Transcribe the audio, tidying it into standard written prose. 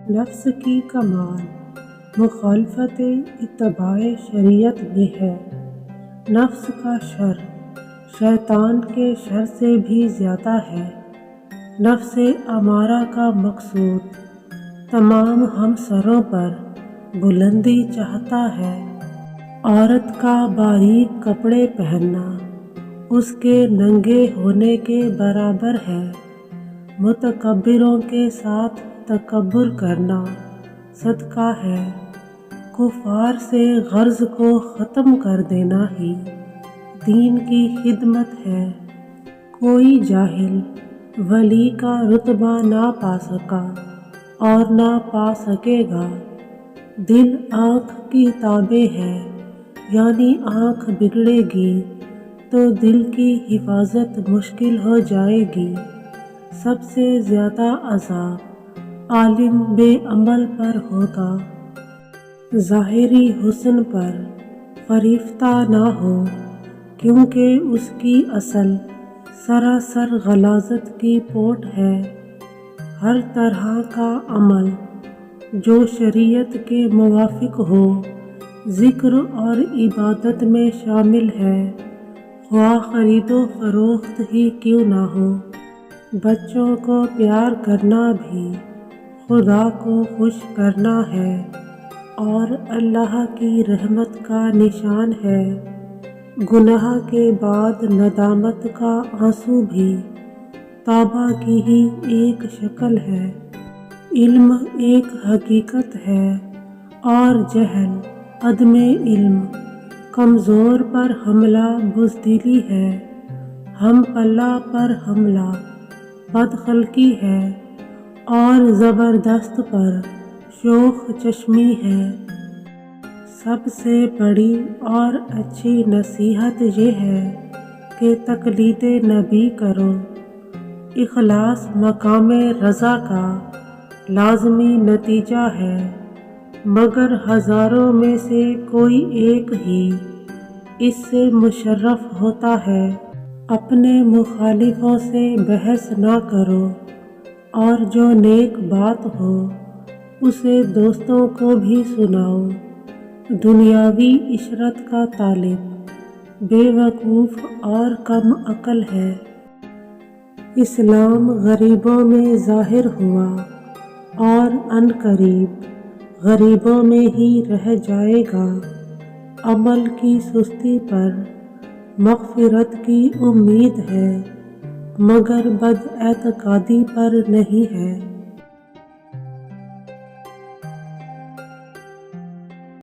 نفس کی کمال مخالفت اتباع شریعت میں ہے۔ نفس کا شر شیطان کے شر سے بھی زیادہ ہے۔ نفس امارہ کا مقصود تمام ہمسروں پر بلندی چاہتا ہے۔ عورت کا باریک کپڑے پہننا اس کے ننگے ہونے کے برابر ہے۔ متکبروں کے ساتھ تکبر کرنا صدقہ ہے۔ کفار سے غرض کو ختم کر دینا ہی دین کی خدمت ہے۔ کوئی جاہل ولی کا رتبہ نہ پا سکا اور نہ پا سکے گا۔ دل آنکھ کی تابع ہے، یعنی آنکھ بگڑے گی تو دل کی حفاظت مشکل ہو جائے گی۔ سب سے زیادہ عذاب عالم بے عمل پر ہوگا۔ ظاہری حسن پر فریفتہ نہ ہو، کیونکہ اس کی اصل سراسر غلاظت کی پوٹ ہے۔ ہر طرح کا عمل جو شریعت کے موافق ہو ذکر اور عبادت میں شامل ہے، خواہ خرید و فروخت ہی کیوں نہ ہو۔ بچوں کو پیار کرنا بھی خدا کو خوش کرنا ہے اور اللہ کی رحمت کا نشان ہے۔ گناہ کے بعد ندامت کا آنسو بھی توبہ کی ہی ایک شکل ہے۔ علم ایک حقیقت ہے اور جہل عدم علم کمزور پر حملہ بزدلی ہے، ہم پلہ پر حملہ بدخلقی ہے اور زبردست پر شوخ چشمی ہے۔ سب سے بڑی اور اچھی نصیحت یہ ہے کہ تقلید نبی کرو۔ اخلاص مقام رضا کا لازمی نتیجہ ہے، مگر ہزاروں میں سے کوئی ایک ہی اس سے مشرف ہوتا ہے۔ اپنے مخالفوں سے بحث نہ کرو اور جو نیک بات ہو اسے دوستوں کو بھی سناؤ۔ دنیاوی عشرت کا طالب بے وقوف اور کم عقل ہے۔ اسلام غریبوں میں ظاہر ہوا اور عنقریب غریبوں میں ہی رہ جائے گا۔ عمل کی سستی پر مغفرت کی امید ہے، مگر بد اعتقادی پر نہیں ہے۔